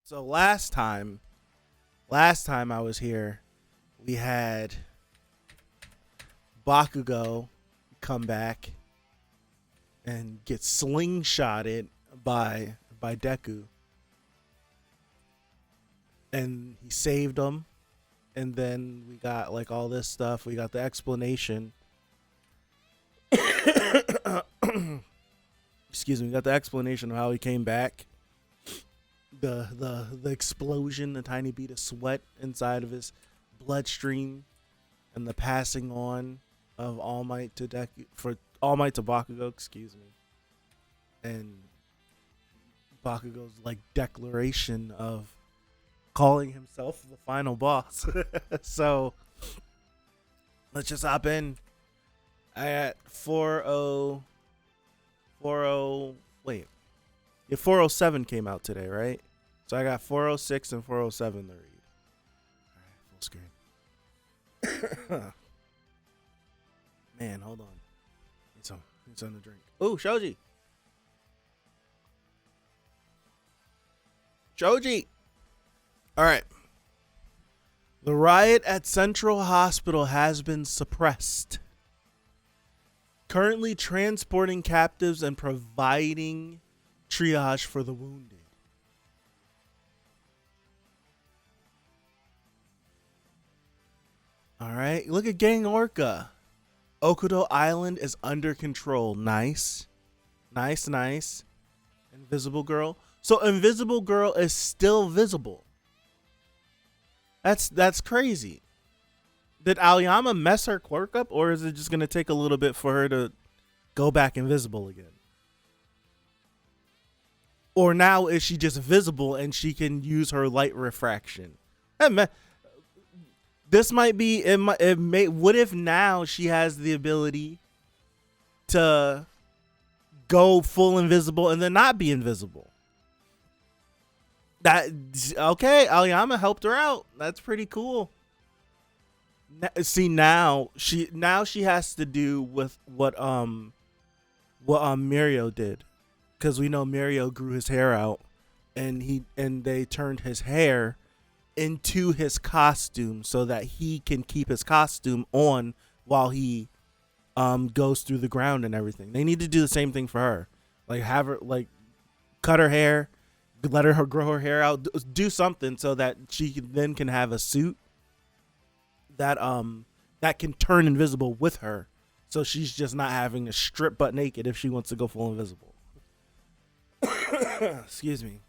So last time I was here, we had Bakugo come back and get slingshotted by Deku, and he saved him. And then we got like all this stuff. We got the explanation. Excuse me. We got the explanation of how he came back. The explosion, the tiny bead of sweat inside of his bloodstream, and the passing on of All Might to Bakugo. Excuse me. And Bakugo's like declaration of calling himself the final boss. So let's just hop in. I at 40 wait. Yeah, 407 came out today, right? So I got 406 and 407 to read. All right, full screen. Man, hold on. Need something to drink. Ooh, Shoji. All right. The riot at Central Hospital has been suppressed. Currently transporting captives and providing triage for the wounded. All right. Look at Gang Orca. Okudo Island is under control. Nice. Invisible Girl. So Invisible Girl is still visible. That's crazy. Did Aoyama mess her quirk up, or is it just going to take a little bit for her to go back invisible again? Or now is she just visible and she can use her light refraction? This might be what if now she has the ability to go full invisible and then not be invisible? Okay, Aoyama helped her out. That's pretty cool. See, now she has to do with what Mirio did, because we know Mirio grew his hair out, and they turned his hair into his costume so that he can keep his costume on while he goes through the ground and everything. They need to do the same thing for her, like have her like cut her hair, let her grow her hair out, do something so that she then can have a suit that can turn invisible with her, so she's just not having to strip butt naked if she wants to go full invisible. Excuse me.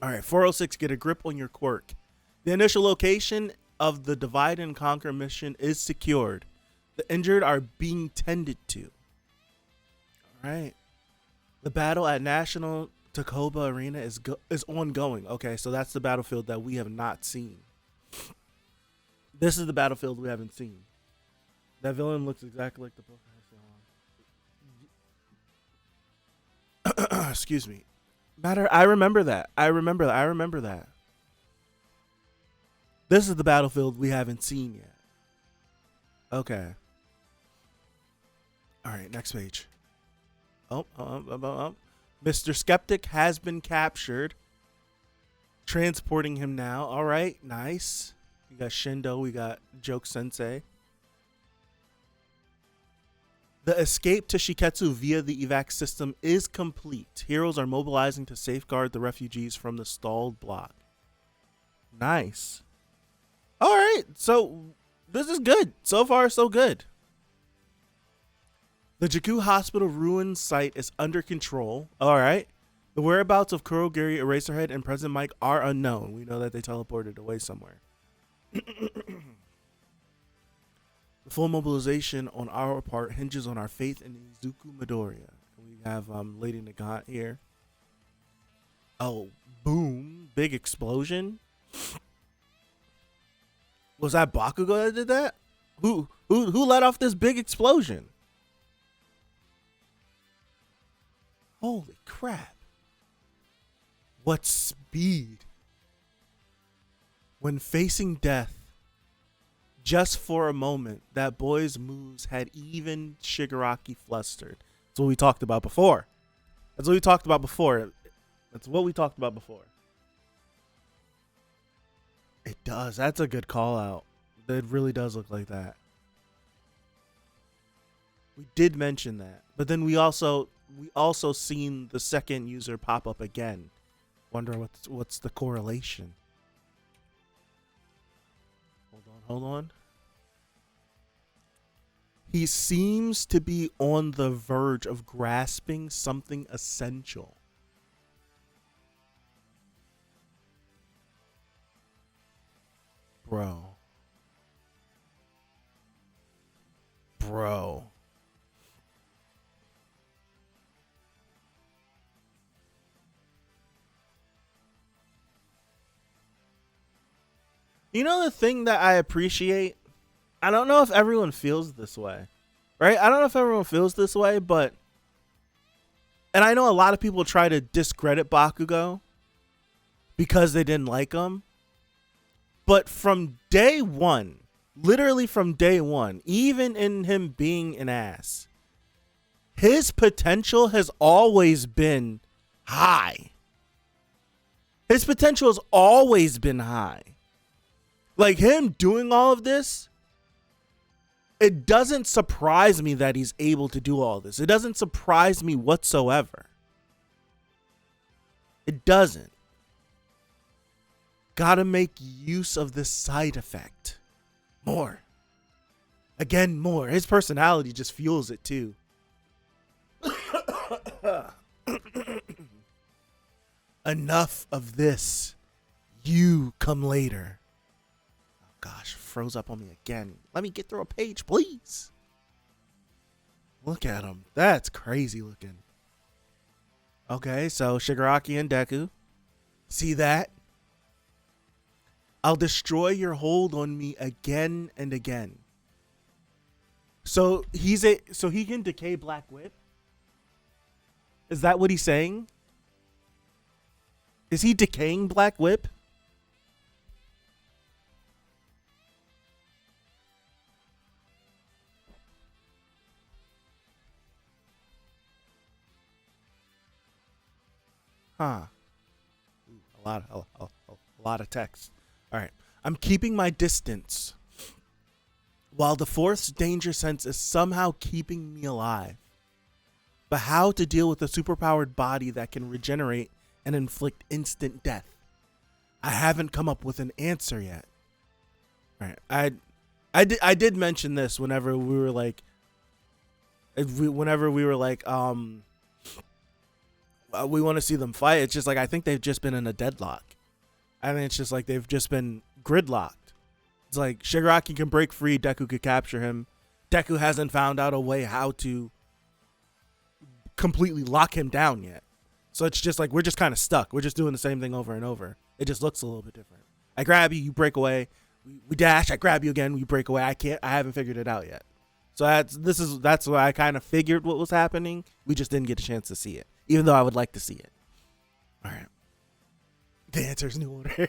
All right, 406, get a grip on your quirk. The initial location of the Divide and Conquer mission is secured. The injured are being tended to. All right. The battle at National Takoba Arena is ongoing. Okay, so that's the battlefield that we have not seen. This is the battlefield we haven't seen. That villain looks exactly like the Pokemon. Excuse me. I remember that. This is the battlefield we haven't seen yet. Okay. All right, next page. Mr. Skeptic has been captured. Transporting him now. All right, nice. We got Shindo, we got Joke Sensei. The escape to Shiketsu via the evac system is complete. Heroes are mobilizing to safeguard the refugees from the stalled block. Nice. All right, so this is good. So far, so good. The Jakku Hospital ruin site is under control. All right. The whereabouts of Kurogiri, Eraserhead, and President Mike are unknown. We know that they teleported away somewhere. The full mobilization on our part hinges on our faith in Izuku Midoriya. We have Lady Nagant here. Oh, boom. Big explosion. Was that Bakugo that did that? Who let off this big explosion? Holy crap. What speed. When facing death, just for a moment, that boy's moves had even Shigaraki flustered. That's what we talked about before. does. That's a good call out. It really does look like that. We did mention that, but then we also seen the second user pop up again. Wonder what's the correlation. Hold on. He seems to be on the verge of grasping something essential. Bro. You know the thing that I appreciate? I don't know if everyone feels this way, right? I don't know if everyone feels this way, but... And I know a lot of people try to discredit Bakugo because they didn't like him. But from day one, literally from day one, even in him being an ass, his potential has always been high. His potential has always been high. Like, him doing all of this, it doesn't surprise me that he's able to do all this. It doesn't surprise me whatsoever. It doesn't. Gotta make use of this side effect. More. Again, more. His personality just fuels it too. Enough of this. You come later. Oh gosh, froze up on me again. Let me get through a page, please. Look at him. That's crazy looking. Okay, so Shigaraki and Deku. See that? I'll destroy your hold on me again and again. So he can decay Black Whip? Is that what he's saying? Is he decaying Black Whip? Huh. A lot of text. All right. I'm keeping my distance while the fourth danger sense is somehow keeping me alive. But how to deal with a superpowered body that can regenerate and inflict instant death? I haven't come up with an answer yet. All right. I did mention this whenever we were like we want to see them fight. It's just like, I think they've just been in a deadlock. I think it's just like they've just been gridlocked. It's like Shigaraki can break free, Deku could capture him. Deku hasn't found out a way how to completely lock him down yet. So it's just like, we're just kind of stuck. We're just doing the same thing over and over. It just looks a little bit different. I grab you, you break away. We dash, I grab you again, we break away. I haven't figured it out yet. So that's why I kind of figured what was happening. We just didn't get a chance to see it, even though I would like to see it. All right. The answer's New Order.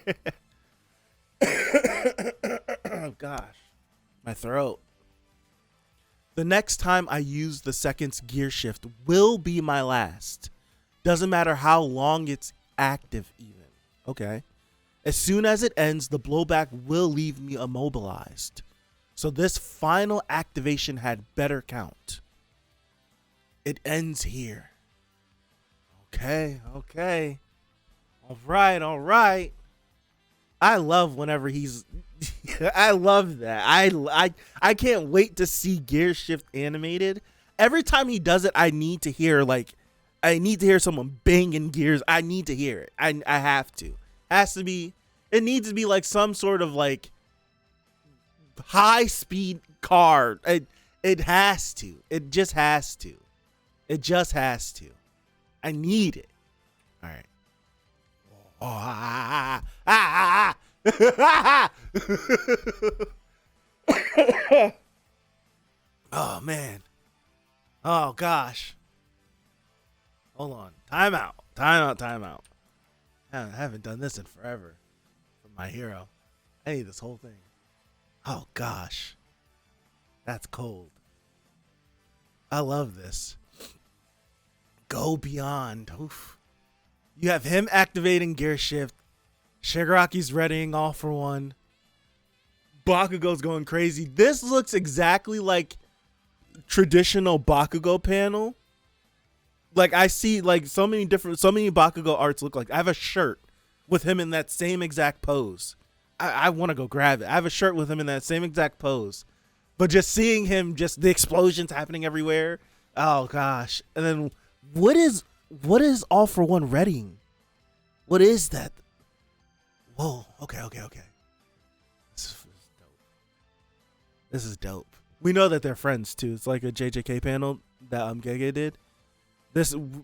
Oh gosh, my throat. The next time I use the second's gear shift will be my last. Doesn't matter how long it's active even. Okay. As soon as it ends, the blowback will leave me immobilized. So this final activation had better count. It ends here. Okay. All right. I love whenever he's I love that. I can't wait to see Gear Shift animated. Every time he does it, I need to hear someone banging gears. I need to hear it. I have to. It needs to be like some sort of like high speed car. It has to. It just has to. I need it. All right. Oh man. Oh gosh. Hold on. Time out. I haven't done this in forever. For My Hero. I need this whole thing. Oh gosh. That's cold. I love this. Go beyond. Oof. You have him activating Gear Shift. Shigaraki's readying all for one. Bakugo's going crazy. This looks exactly like traditional Bakugo panel. Like I see like so many Bakugo arts look like. I have a shirt with him in that same exact pose. I want to go grab it. I have a shirt with him in that same exact pose. But just seeing him, just the explosions happening everywhere. Oh gosh. And then what is All For One readying? What is that? Whoa. Okay. This is dope. We know that they're friends too. It's like a JJK panel that Gege did.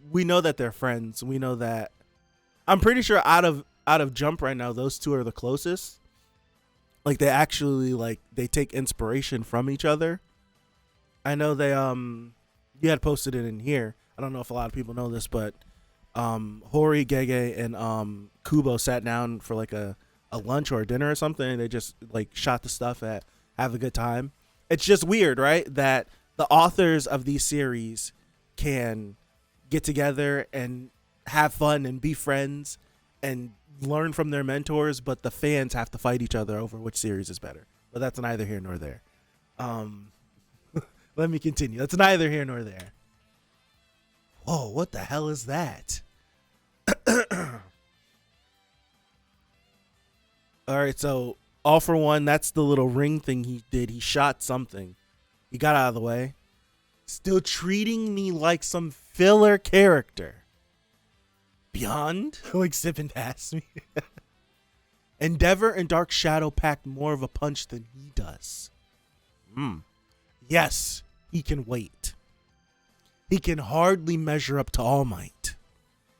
We know that they're friends. We know that. I'm pretty sure out of Jump right now, those two are the closest. Like they actually they take inspiration from each other. I know they you had posted it in here. I don't know if a lot of people know this, but Hori, Gege, and Kubo sat down for like a lunch or a dinner or something, and they just like shot the stuff at have a good time. It's just weird, right? That the authors of these series can get together and have fun and be friends and learn from their mentors, but the fans have to fight each other over which series is better. But that's neither here nor there. Let me continue. That's neither here nor there. Whoa, what the hell is that? All right, so All For One, that's the little ring thing he did. He shot something. He got out of the way. Still treating me like some filler character. Beyond, like sipping past me. Endeavor and Dark Shadow packed more of a punch than he does. Yes, he can wait. He can hardly measure up to All Might.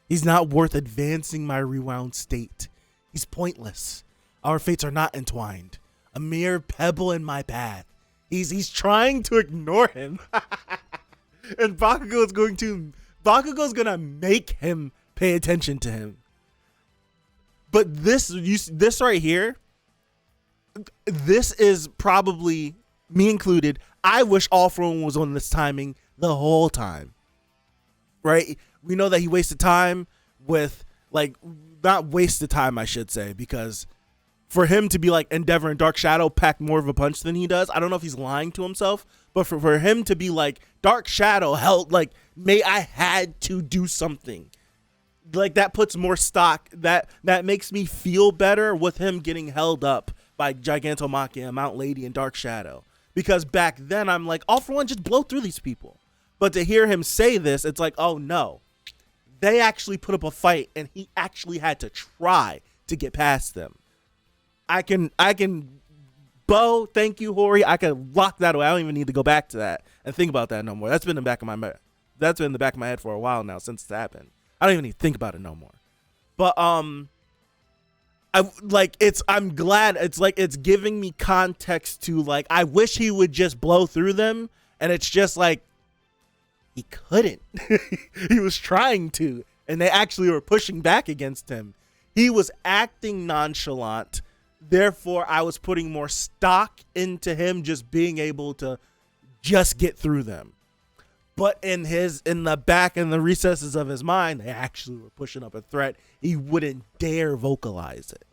He's not worth advancing my rewound state. He's pointless. Our fates are not entwined. A mere pebble in my path. He's trying to ignore him. And Bakugo's gonna make him pay attention to him. But this right here, this is probably, me included, I wish All For One was on this timing the whole time. Right? We know that he wasted time with, not wasted time, I should say, because for him to be like Endeavor and Dark Shadow pack more of a punch than he does, I don't know if he's lying to himself, but for him to be like Dark Shadow held, I had to do something. That puts more stock, that makes me feel better with him getting held up by Gigantomachia, Mount Lady, and Dark Shadow. Because back then I'm like, All For One, just blow through these people. But to hear him say this, it's like, oh no. They actually put up a fight and he actually had to try to get past them. I can Bo, thank you, Hori. I can lock that away. I don't even need to go back to that and think about that no more. That's been in the back of my head for a while now since it's happened. I don't even need to think about it no more. But I'm glad it's giving me context to I wish he would just blow through them, and it's just he couldn't. He was trying to, and they actually were pushing back against him. He was acting nonchalant. Therefore, I was putting more stock into him just being able to just get through them. But in the recesses of his mind, they actually were pushing up a threat. He wouldn't dare vocalize it.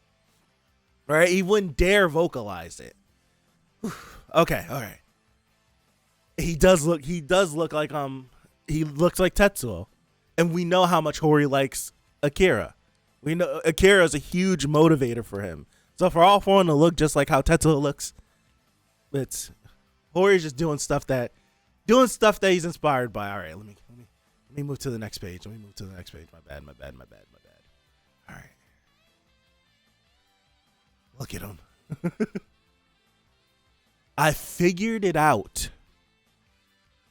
Right? He wouldn't dare vocalize it. Okay, all right. He looks like Tetsuo. And we know how much Hori likes Akira. We know Akira is a huge motivator for him. So for All For One to look just like how Tetsuo looks, Hori's just doing stuff that he's inspired by. All right, let me move to the next page. My bad. All right. Look at him. I figured it out.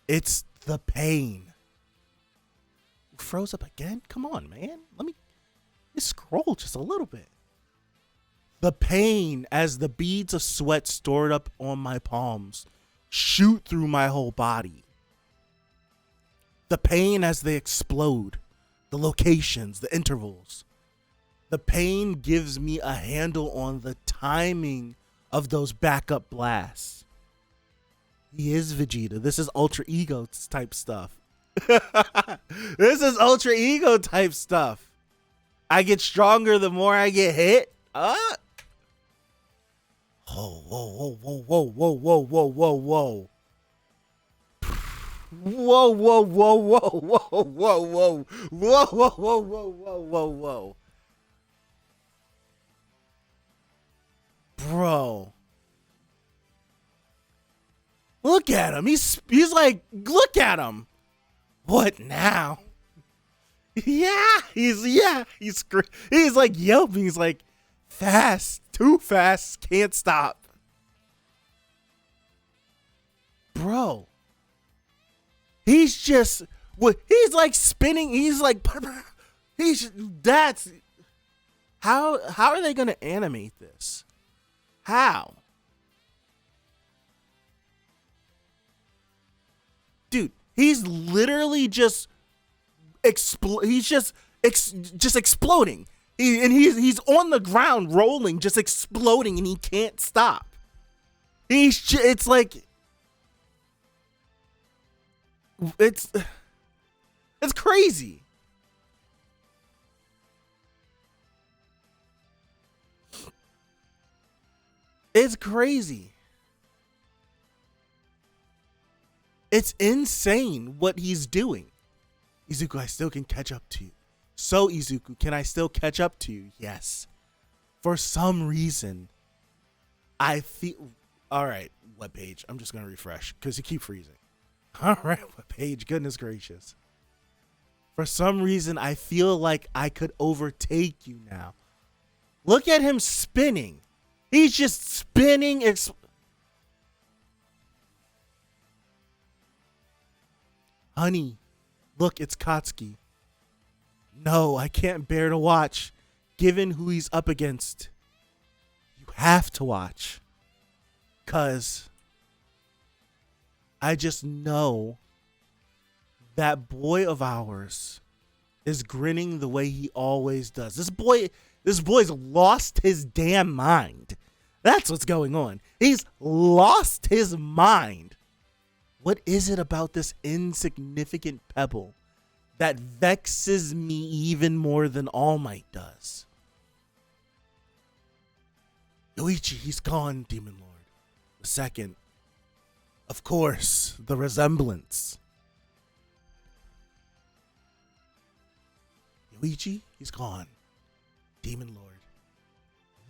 It's the pain. Froze up again? Come on, man. Let me scroll just a little bit. The pain as the beads of sweat stored up on my palms shoot through my whole body. The pain as they explode, the locations, the intervals. The pain gives me a handle on the timing of those backup blasts. He is Vegeta. This is Ultra Ego type stuff. This is Ultra Ego type stuff. I get stronger the more I get hit. Oh, whoa, whoa, whoa, whoa, whoa, whoa, whoa, whoa. Whoa, whoa, whoa, whoa, whoa, whoa, whoa, whoa, whoa, whoa, whoa, whoa, whoa. Bro. Look at him. He's like, look at him. What now? He's like yelping. He's like, fast, too fast, can't stop. Bro. He's like spinning. He's like, that's how are they gonna animate this? How? Dude, he's literally just he's just exploding. He's on the ground rolling, just exploding, and he can't stop. It's like it's crazy. It's crazy. It's insane what he's doing. Izuku, I still can catch up to you. So, Izuku, can I still catch up to you? Yes. For some reason, I feel... Alright, what page? I'm just going to refresh because you keep freezing. Alright, what page? Goodness gracious. For some reason, I feel like I could overtake you now. Look at him spinning. He's just spinning. Honey, look, it's Katsuki. No, I can't bear to watch. Given who he's up against, you have to watch. 'Cause I just know that boy of ours is grinning the way he always does. This boy's lost his damn mind. That's what's going on. He's lost his mind. What is it about this insignificant pebble that vexes me even more than All Might does? Yoichi, he's gone, Demon Lord. The second. Of course, the resemblance. Yoichi, he's gone. Demon Lord.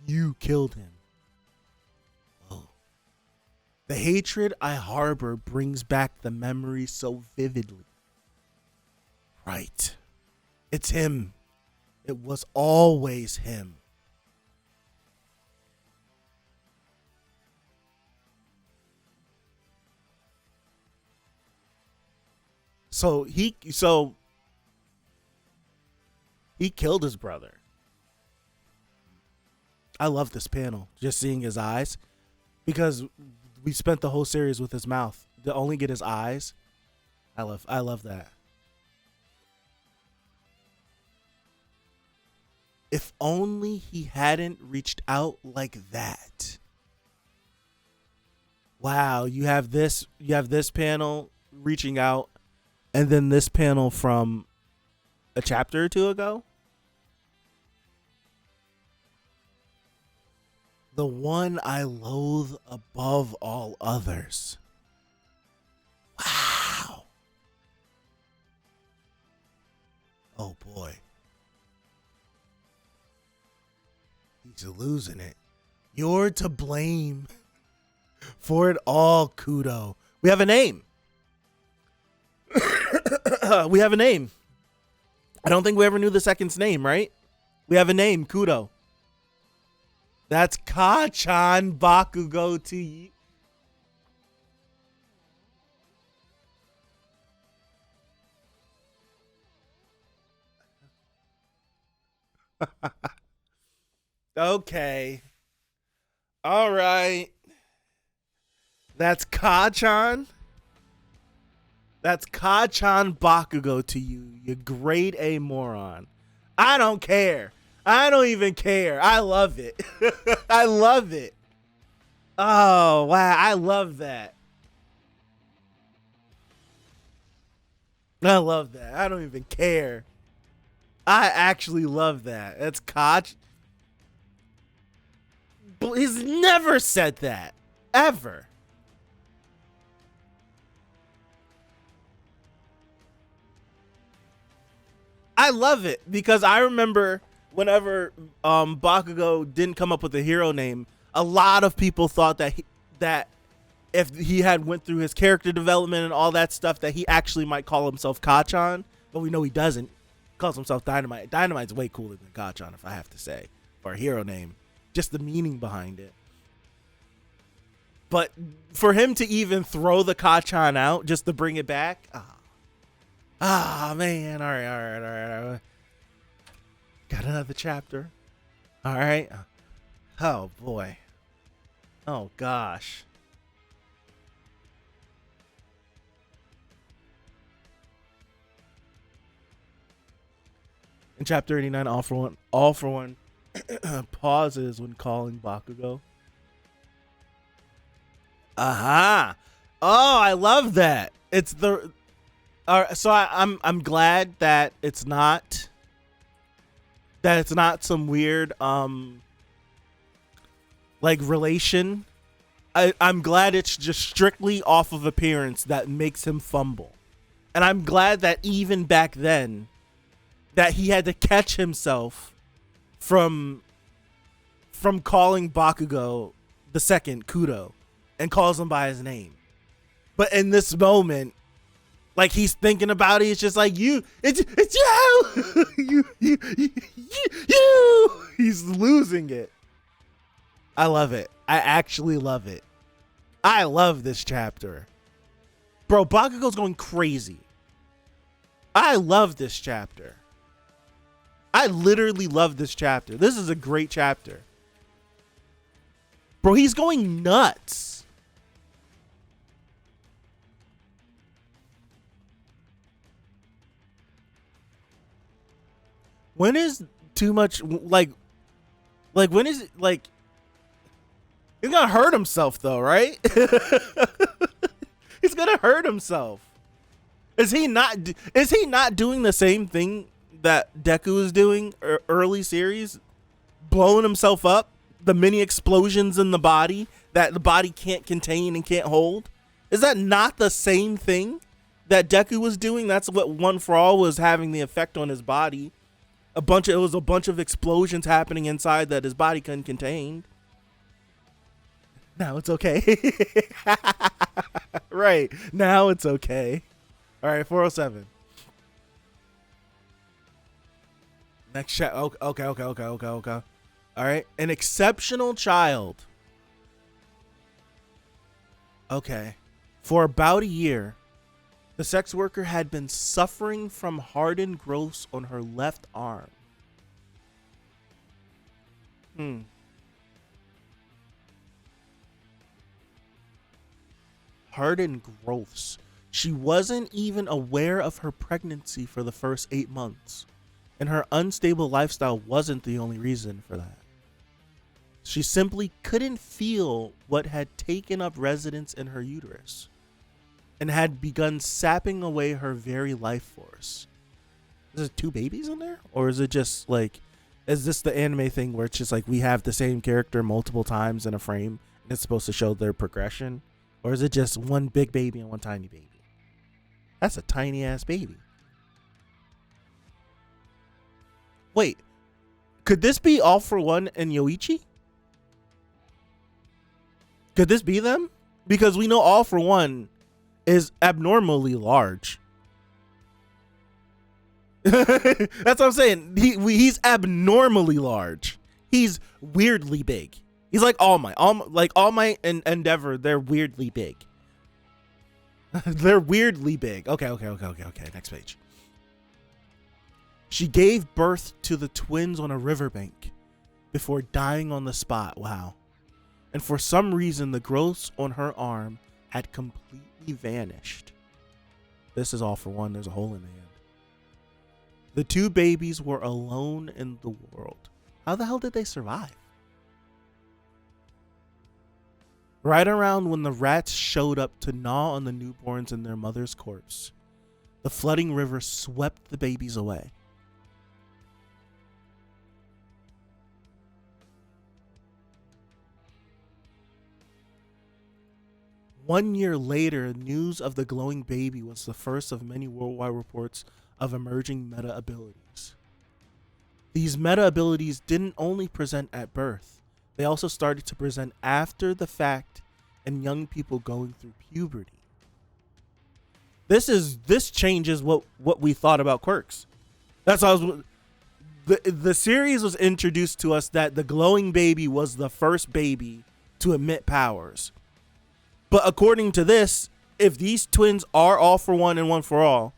You killed him. Oh. The hatred I harbor brings back the memory so vividly. Right. It's him. It was always him. So he killed his brother. I love this panel, just seeing his eyes, because we spent the whole series with his mouth. To only get his eyes, I love that. If only he hadn't reached out like that. Wow, you have this panel reaching out, and then this panel from a chapter or two ago. The one I loathe above all others. Wow. Oh boy. He's losing it. You're to blame for it all, Kudo. We have a name. We have a name. I don't think we ever knew the second's name, right? We have a name, Kudo. That's Ka-chan Bakugo to you. Okay. All right. That's Ka-chan. That's Ka-chan Bakugo to you, you grade A moron. I don't care. I don't even care. I love it. I love it. Oh, wow. I love that. I love that. I don't even care. I actually love that. That's Koch. He's never said that. Ever. I love it because I remember whenever Bakugo didn't come up with a hero name, a lot of people thought that if he had went through his character development and all that stuff, that he actually might call himself Kachan, but we know he doesn't. He calls himself Dynamite. Dynamite's way cooler than Kachan, if I have to say, for a hero name. Just the meaning behind it. But for him to even throw the Kachan out just to bring it back, man. All right. Got another chapter. All right. Oh, boy. Oh, gosh. In chapter 89, all for one pauses when calling Bakugo. Aha! Oh, I love that. It's the so I'm glad that it's not some weird like relation. I'm glad it's just strictly off of appearance that makes him fumble. And I'm glad that even back then that he had to catch himself from calling Bakugo the second Kudo and calls him by his name. But in this moment, like he's thinking about it, it's just like it's you. you. He's losing it. I love it. I actually love it. I love this chapter. Bro, Bakugo's going crazy. I love this chapter. I literally love this chapter. This is a great chapter. Bro, he's going nuts. When is too much, like when is it, like, he's gonna hurt himself though, right? He's gonna hurt himself. Is he not doing the same thing that Deku is doing early series? Blowing himself up? The mini explosions in the body that the body can't contain and can't hold? Is that not the same thing that Deku was doing? That's what One For All was having the effect on his body. It was a bunch of explosions happening inside that his body couldn't contain. Now it's okay. Right. Now it's okay. All right, 407. Next chat. Okay. All right. An exceptional child. Okay. For about a year, the sex worker had been suffering from hardened growths on her left arm. Hardened growths. She wasn't even aware of her pregnancy for the first 8 months, and her unstable lifestyle wasn't the only reason for that. She simply couldn't feel what had taken up residence in her uterus and had begun sapping away her very life force. Is it 2 babies in there? Or is it just like, is this the anime thing where it's just like we have the same character multiple times in a frame and it's supposed to show their progression? Or is it just one big baby and one tiny baby? That's a tiny ass baby. Wait, could this be All For One and Yoichi? Could this be them? Because we know All For One is abnormally large. That's what I'm saying. He's abnormally large. He's weirdly big. He's like All Might and Endeavor. They're weirdly big. They're weirdly big. Okay. Next page. She gave birth to the twins on a riverbank before dying on the spot. Wow. And for some reason, the growths on her arm had completely vanished. This is All For One. There's a hole in the end. The 2 babies were alone in the world. How the hell did they survive? Right around when the rats showed up to gnaw on the newborns in their mother's corpse, the flooding river swept the babies away. 1 year later, news of the glowing baby was the first of many worldwide reports of emerging meta abilities. These meta abilities didn't only present at birth, they also started to present after the fact in young people going through puberty. This changes what we thought about quirks. That's how the series was introduced to us that the glowing baby was the first baby to emit powers. But according to this, if these twins are all for one and one for all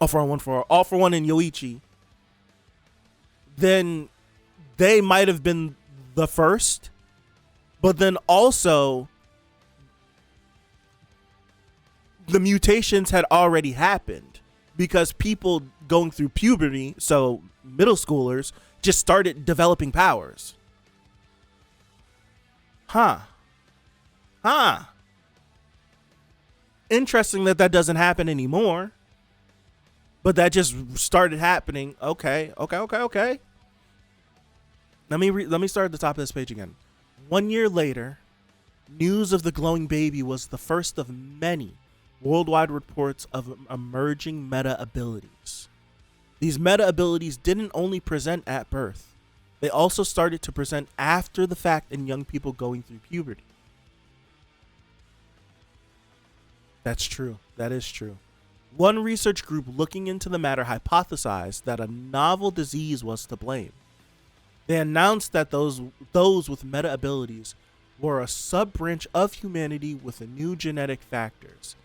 for one in Yoichi, then they might have been the first, but then also the mutations had already happened because people going through puberty, so middle schoolers, just started developing powers. Interesting that doesn't happen anymore, but that just started happening. Okay. Let me start at the top of this page again. 1 year later, news of the glowing baby was the first of many worldwide reports of emerging meta abilities. These meta abilities didn't only present at birth, they also started to present after the fact in young people going through puberty. That's true. That is true. One research group looking into the matter hypothesized that a novel disease was to blame. They announced that those with meta abilities were a sub-branch of humanity with new genetic factors.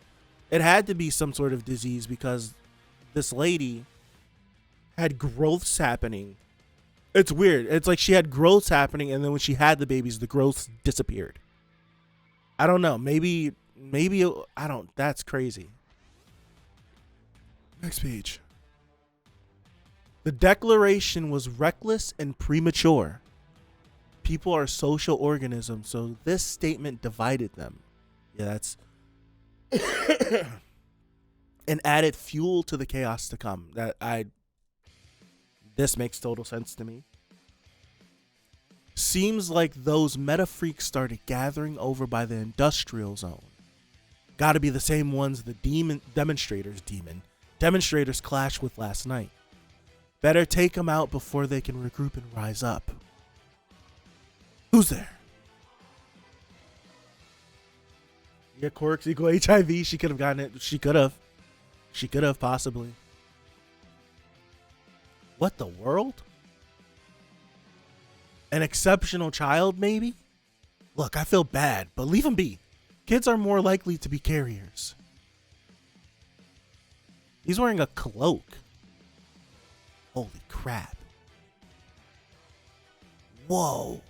It had to be some sort of disease because this lady had growths happening. It's weird. It's like she had growths happening, and then when she had the babies, the growths disappeared. I don't know. Maybe I don't. That's crazy. Next page. The declaration was reckless and premature. People are social organisms, so this statement divided them. Yeah, that's and added fuel to the chaos to come. This makes total sense to me. Seems like those meta freaks started gathering over by the industrial zone. Gotta be the same ones the demonstrators clashed with last night. Better take them out before they can regroup and rise up. Who's there? Yeah, quirks equal HIV. She could have gotten it. She could have possibly. What the world? An exceptional child, maybe? Look, I feel bad, but leave them be. Kids are more likely to be carriers. He's wearing a cloak. Holy crap. Whoa.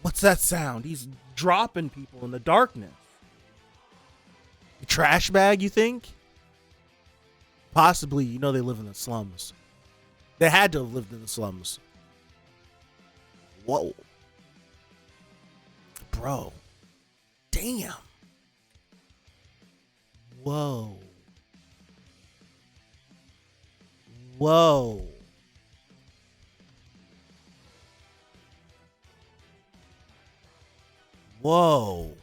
What's that sound? He's dropping people in the darkness. A trash bag, you think? Possibly, they live in the slums. They had to have lived in the slums. Whoa. Bro. Damn. Whoa. Whoa. Whoa.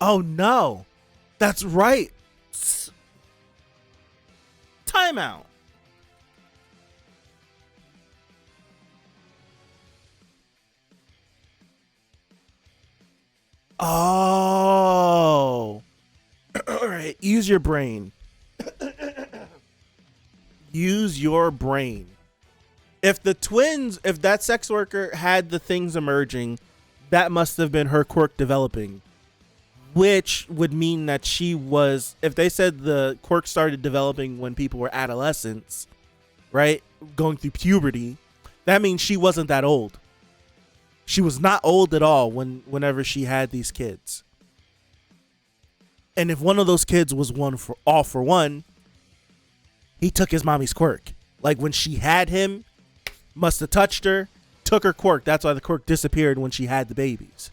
Oh no. That's right. Timeout. Oh. All right. Use your brain. Use your brain. If that sex worker had the things emerging, that must have been her quirk developing. Which would mean that she was, if they said the quirk started developing when people were adolescents, right? Going through puberty, that means she wasn't that old. She was not old at all whenever she had these kids. And if one of those kids was all for one, he took his mommy's quirk. Like when she had him, must have touched her, took her quirk. That's why the quirk disappeared when she had the babies.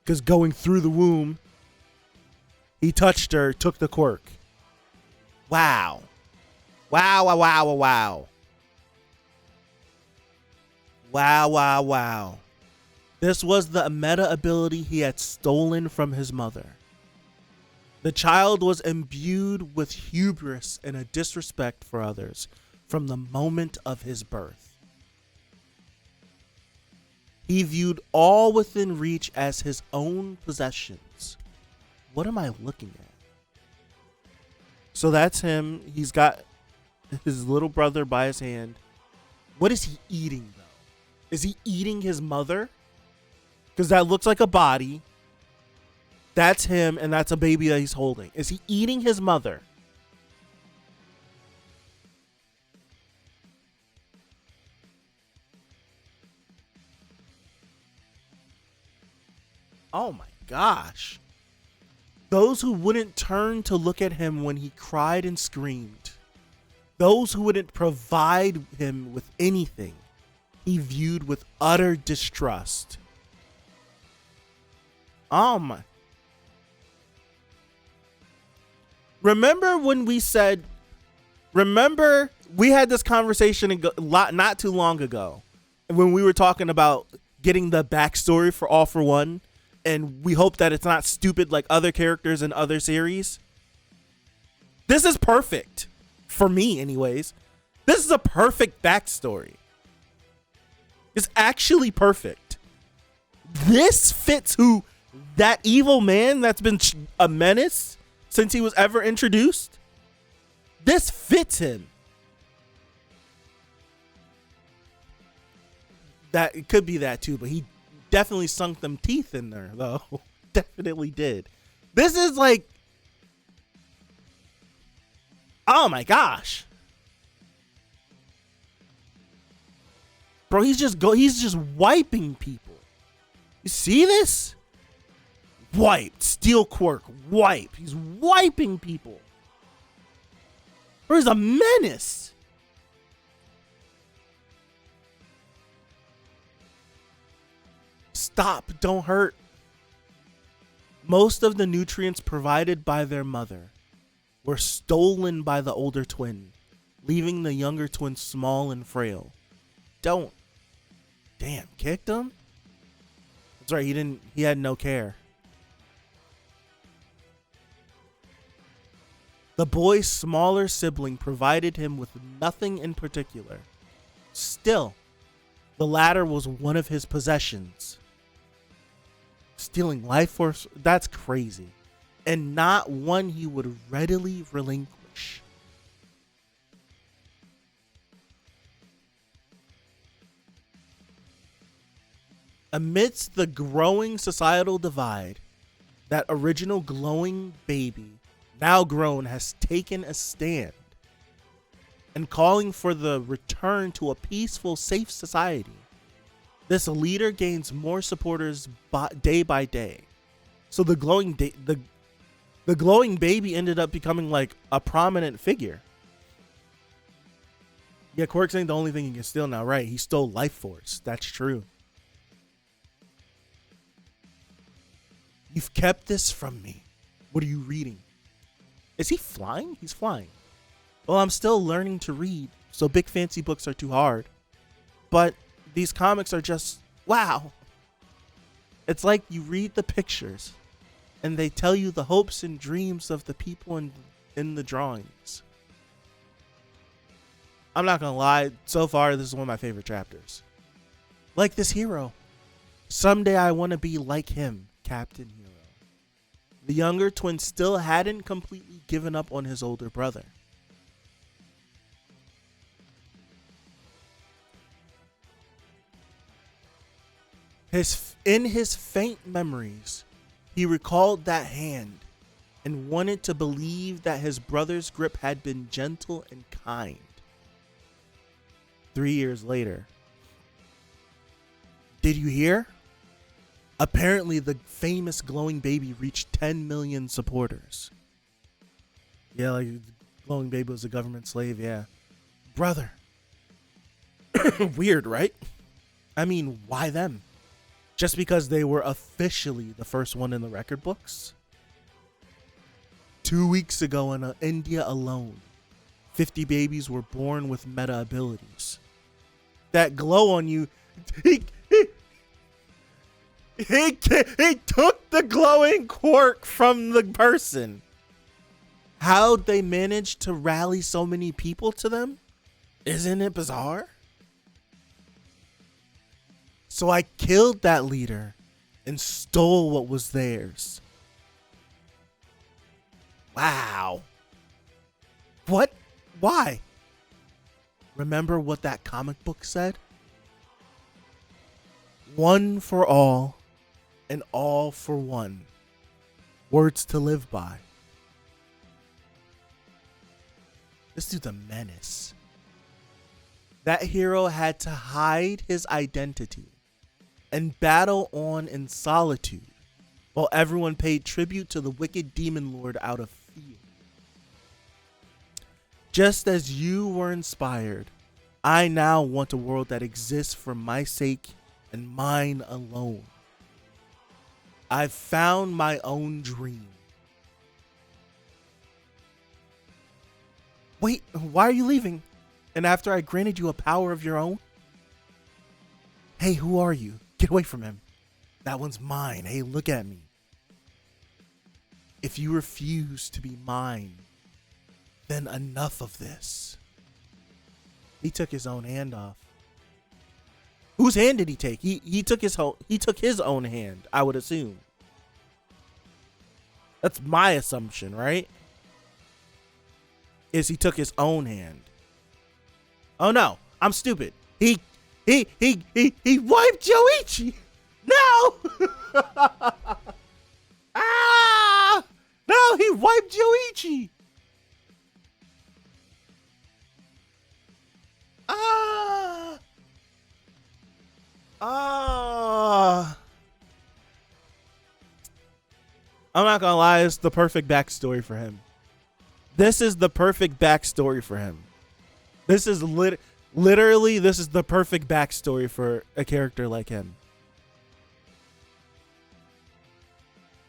Because going through the womb, he touched her, took the quirk. Wow. Wow. Wow, wow, wow. This was the meta ability he had stolen from his mother. The child was imbued with hubris and a disrespect for others from the moment of his birth. He viewed all within reach as his own possessions. What am I looking at? So that's him. He's got his little brother by his hand. What is he eating, though? Is he eating his mother? Because that looks like a body. That's him, and that's a baby that he's holding. Is he eating his mother? Oh my gosh. Those who wouldn't turn to look at him when he cried and screamed. Those who wouldn't provide him with anything, he viewed with utter distrust. Oh my. Remember when we said, remember we had this conversation not too long ago when we were talking about getting the backstory for All for One, and we hope that it's not stupid like other characters in other series. This is perfect. For me, anyways. This is a perfect backstory. It's actually perfect. This fits who that evil man that's been a menace since he was ever introduced. This fits him. That it could be that too, but he definitely sunk them teeth in there, though. Definitely did. This is like, oh my gosh, bro. He's just wiping people. You see this? Wiped. Steel quirk. Wipe. He's wiping people. Bro, he's a menace. Stop. Don't hurt. Most of the nutrients provided by their mother were stolen by the older twin, leaving the younger twin small and frail. Don't. Damn, kicked him? That's right, he had no care. The boy's smaller sibling provided him with nothing in particular. Still, the latter was one of his possessions. Stealing life force, that's crazy. And not one he would readily relinquish. Amidst the growing societal divide, that original glowing baby, now grown, has taken a stand and calling for the return to a peaceful, safe society. This leader gains more supporters day by day. So the glowing the glowing baby ended up becoming like a prominent figure. Yeah, Quirk's ain't the only thing he can steal now, right? He stole life force. That's true. You've kept this from me. What are you reading? Is he flying? He's flying. Well, I'm still learning to read, so big fancy books are too hard. But these comics are just, wow. It's like you read the pictures and they tell you the hopes and dreams of the people in the drawings. I'm not gonna lie, so far this is one of my favorite chapters. Like this hero. Someday I want to be like him, Captain Hero. The younger twin still hadn't completely given up on his older brother. In his faint memories, he recalled that hand and wanted to believe that his brother's grip had been gentle and kind. 3 years later. Did you hear? Apparently, the famous glowing baby reached 10 million supporters. Yeah, like glowing baby was a government slave, yeah. Brother. Weird, right? I mean, why them? Just because they were officially the first one in the record books? 2 weeks ago in India alone, 50 babies were born with meta abilities that glow on you he he took the glowing quirk from the person. How'd they manage to rally so many people to them? Isn't it bizarre? So I killed that leader and stole what was theirs. Wow. What? Why? Remember what that comic book said? One for all and all for one. Words to live by. This dude's a menace. That hero had to hide his identity and battle on in solitude while everyone paid tribute to the wicked demon lord out of fear. Just as you were inspired, I now want a world that exists for my sake and mine alone. I've found my own dream. Wait, why are you leaving? And after I granted you a power of your own? Hey, who are you? Get away from him. That one's mine. Hey, look at me. If you refuse to be mine, then enough of this. He took his own hand off. Whose hand did he take? He took his own hand, I would assume. That's my assumption, right? Is he took his own hand. Oh no, I'm stupid. He wiped Yoichi. No. Ah! No, he wiped Yoichi. Ah. Ah. I'm not gonna lie, it's the perfect backstory for him. This is the perfect backstory for him. This is literally, this is the perfect backstory for a character like him.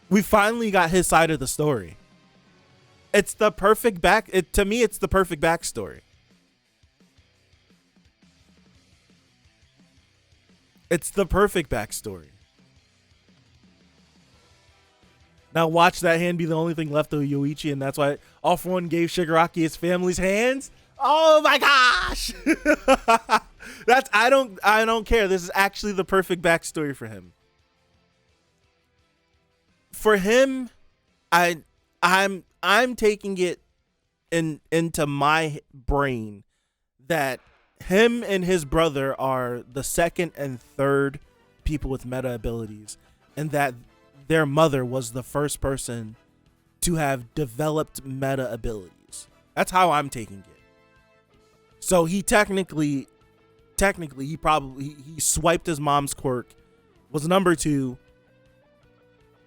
We finally got his side of the story. It's the perfect to me, it's the perfect backstory. It's the perfect backstory. Now watch that hand be the only thing left of Yoichi, and that's why All For One gave Shigaraki his family's hands. Oh my gosh! I don't care. This is actually the perfect backstory for him. For him, I'm taking it into my brain that him and his brother are the second and third people with meta abilities, and that their mother was the first person to have developed meta abilities. That's how I'm taking it. So he technically he swiped his mom's quirk, was number 2.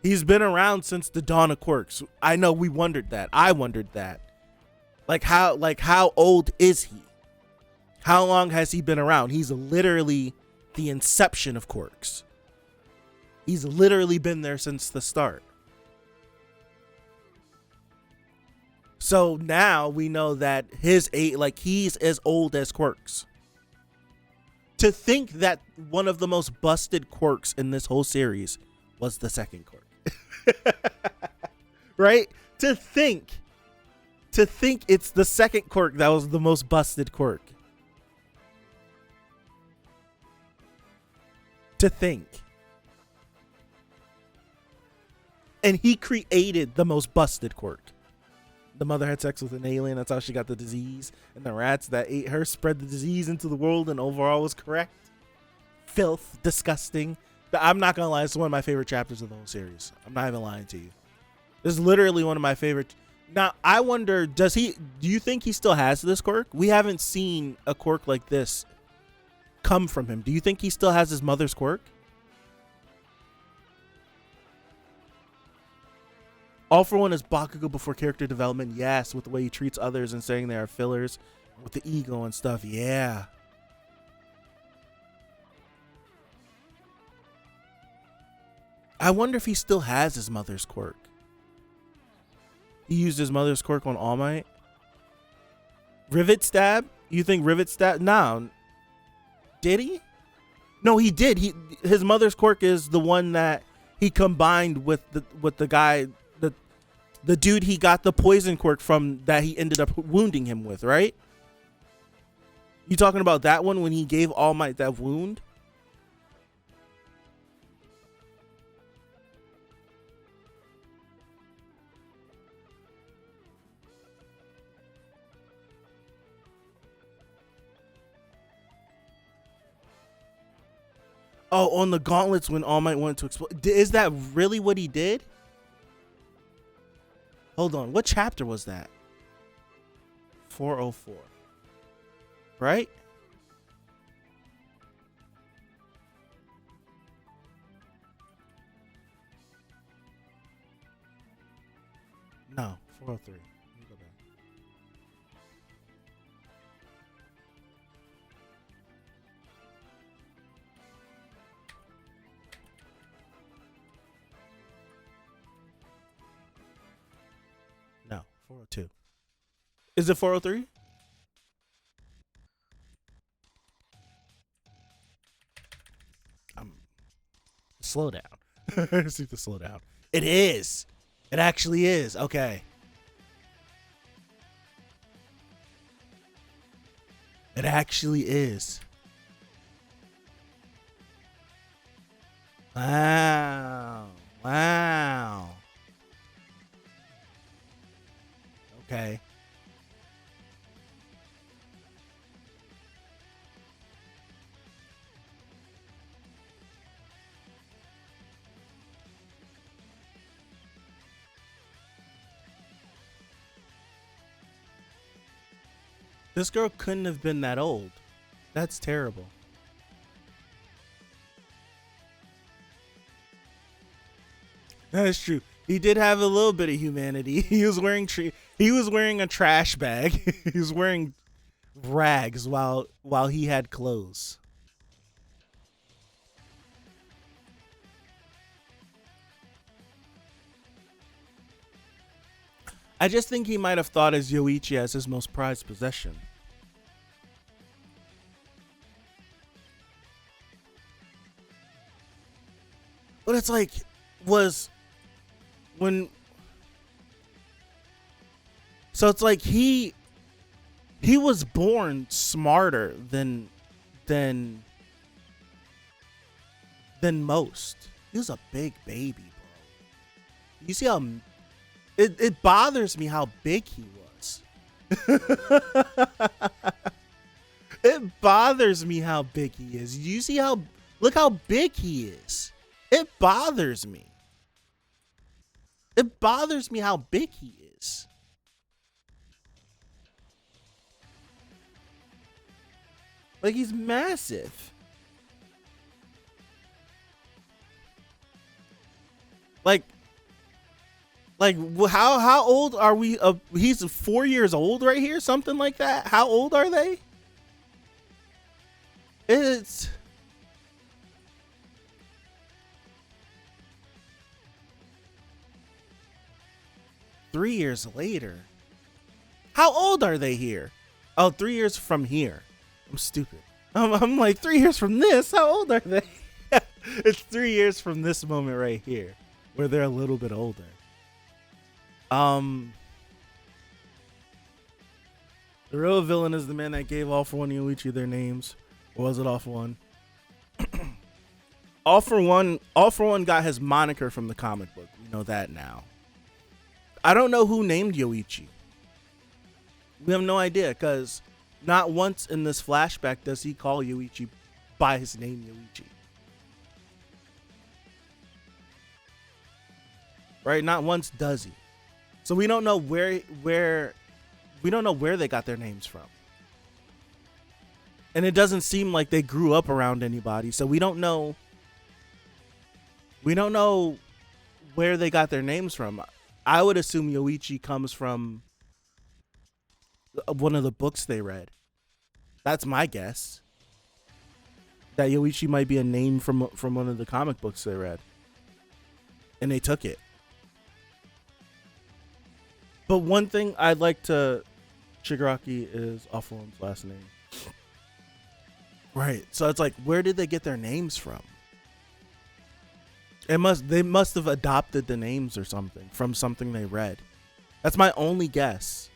He's been around since the dawn of quirks. I know we wondered that. I wondered that. Like how old is he? How long has he been around? He's literally the inception of quirks. He's literally been there since the start. So now we know that his age, like he's as old as quirks. To think that one of the most busted quirks in this whole series was the second quirk. Right? To think it's the second quirk that was the most busted quirk. To think. And he created the most busted quirk. The mother had sex with an alien. That's how she got the disease. And the rats that ate her spread the disease into the world and overall was correct. Filth. Disgusting. But I'm not going to lie. It's one of my favorite chapters of the whole series. I'm not even lying to you. This is literally one of my favorite. Now, I wonder, do you think he still has this quirk? We haven't seen a quirk like this come from him. Do you think he still has his mother's quirk? All For One is Bakugo before character development. Yes, with the way he treats others and saying they are fillers. With the ego and stuff. Yeah. I wonder if he still has his mother's quirk. He used his mother's quirk on All Might. Rivet Stab? You think Rivet Stab? No. Did he? No, he did. His mother's quirk is the one that he combined with the guy, the dude he got the poison quirk from that he ended up wounding him with, right? You talking about that one when he gave All Might that wound? Oh, on the gauntlets when All Might wanted to explode. Is that really what he did? Hold on. What chapter was that? 404. Right? No, 403. Let me go back. No, 402. Is it 403? Slow down. I just need to slow down. It is. It actually is. Okay. It actually is. Wow. Wow. Okay. This girl couldn't have been that old. That's terrible. That's true. He did have a little bit of humanity. He was wearing a trash bag. He was wearing rags while he had clothes. I just think he might have thought as Yoichi as his most prized possession. But it's like, so it's like he was born smarter than most. He was a big baby, bro. You see how it bothers me how big he was. It bothers me how big he is. You see look how big he is. It bothers me. It bothers me how big he is. Like, he's massive. Like how old are we? He's 4 years old right here, something like that. How old are they? It's 3 years later. How old are they here? Oh, 3 years from here. I'm stupid. I'm like 3 years from this. How old are they? It's 3 years from this moment right here, where they're a little bit older. The real villain is the man that gave All For One and Yoichi their names. Or was it All For One? All For One got his moniker from the comic book. We know that now. I don't know who named Yoichi. We have no idea, because not once in this flashback does he call Yoichi by his name, Yoichi. Right? Not once does he. So we don't know where they got their names from. And it doesn't seem like they grew up around anybody, so we don't know where they got their names from. I would assume Yoichi comes from one of the books they read. That's my guess. That Yoichi might be a name from one of the comic books they read. And they took it. But one thing I'd like to... Shigaraki is All For One's last name. Right. So it's like, where did they get their names from? They must have adopted the names or something from something they read. That's my only guess.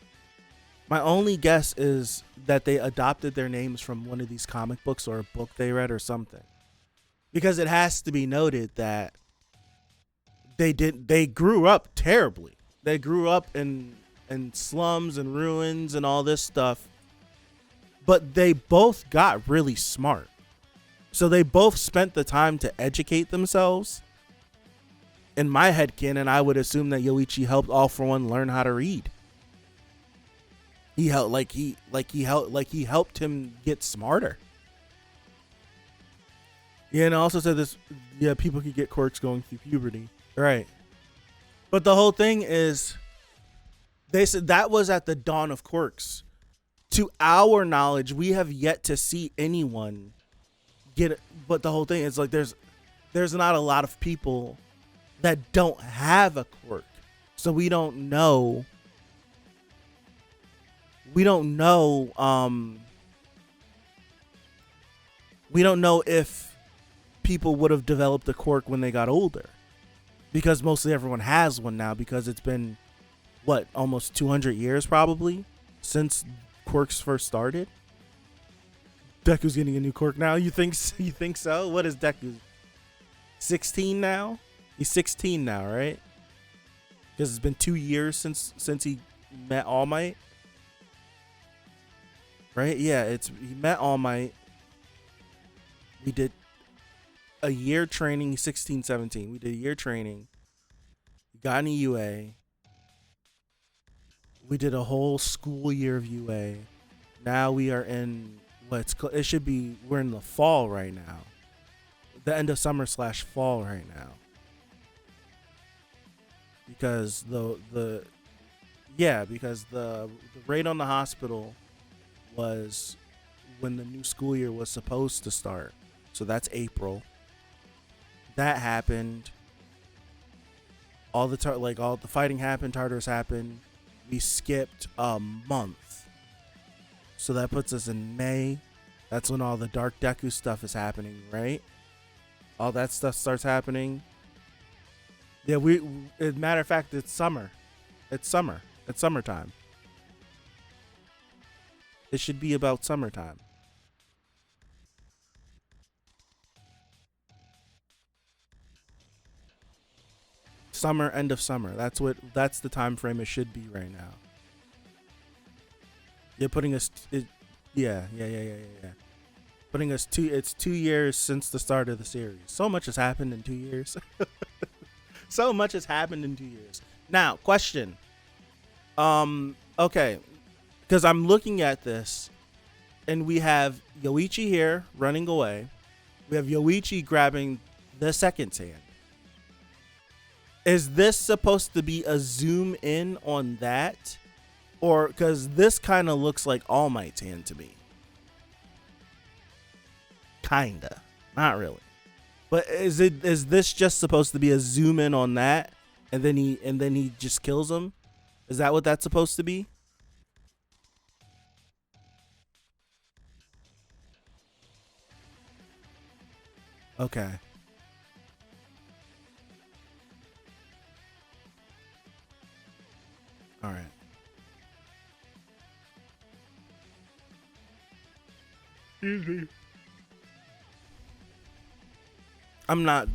My only guess is that they adopted their names from one of these comic books or a book they read or something. Because it has to be noted that they grew up terribly. They grew up in slums and ruins and all this stuff. But they both got really smart. So they both spent the time to educate themselves. In my headcanon, I would assume that Yoichi helped All For One learn how to read. He helped he helped him get smarter. Yeah, and also said this, yeah, people could get quirks going through puberty. Right. But the whole thing is, they said that was at the dawn of quirks. To our knowledge, we have yet to see anyone get it. But the whole thing is like there's not a lot of people that don't have a quirk. So we don't know. We don't know if people would have developed a quirk when they got older. Because mostly everyone has one now, because it's been, what, almost 200 years probably since quirks first started. Deku's getting a new quirk now. You think so? What is Deku? 16 now? He's 16 now, right? Because it's been 2 years since he met All Might. Right? Yeah, he met All Might. We did a year training, 16, 17. We did a year training. We got an UA. We did a whole school year of UA. Now we are in we're in the fall right now. The end of summer / fall right now. Because the raid on the hospital was when the new school year was supposed to start. So that's April. That happened. All the fighting happened, Tartarus happened. We skipped a month. So that puts us in May. That's when all the Dark Deku stuff is happening, right? All that stuff starts happening. Yeah, as a matter of fact, it's summer. It's summer. It's summertime. It should be about summertime. Summer, end of summer. That's the time frame it should be right now. You're putting us yeah. Putting us it's 2 years since the start of the series. So much has happened in 2 years. So much has happened in 2 years. Now, question. Okay. Because I'm looking at this, and we have Yoichi here running away. We have Yoichi grabbing the second hand. Is this supposed to be a zoom in on that? Or, because this kind of looks like All Might's hand to me. Kinda. Not really. But is this just supposed to be a zoom in on that, and then he just kills him? Is that what that's supposed to be? Okay. All right. Excuse me. I'm not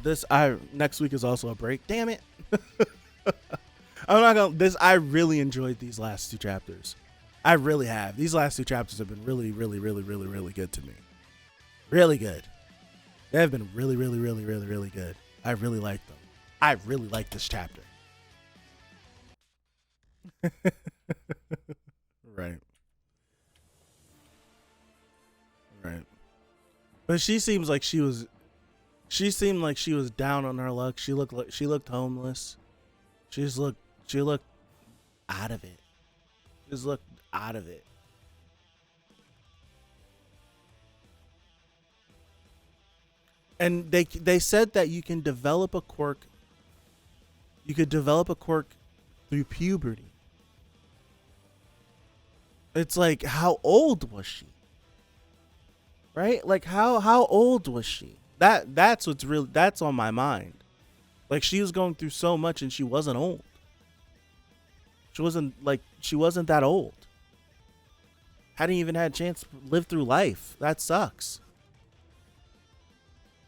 next week is also a break. Damn it. I'm not gonna I really enjoyed these last 2 chapters. I really have. These last 2 chapters have been really, really, really, really, really good to me. Really good. They have been really, really, really, really, really good. I really like them. I really like this chapter. Right. Right. But she seemed like she was down on her luck. She looked homeless. She looked out of it. She just looked out of it. And they said that you can develop a quirk. You could develop a quirk through puberty. It's like, how old was she? right? Like how old was she? That's on my mind. Like she was going through so much and she wasn't old. She wasn't that old. Hadn't even had a chance to live through life. That sucks.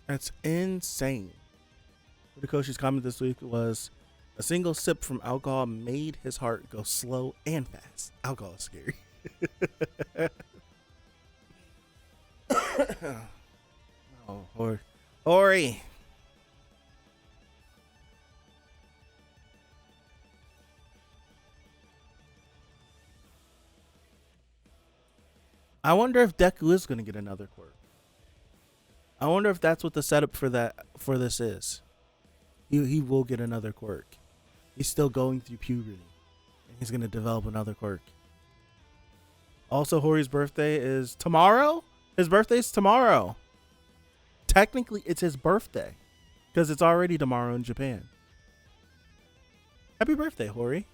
That's insane. Rikoshi's comment this week was a single sip from alcohol made his heart go slow and fast. Alcohol is scary. Oh, Hori. I wonder if Deku is going to get another quirk. I wonder if that's what the setup for this is. He will get another quirk. He's still going through puberty. And he's going to develop another quirk. Also, Hori's birthday is tomorrow? His birthday's tomorrow. Technically, it's his birthday. Because it's already tomorrow in Japan. Happy birthday, Hori.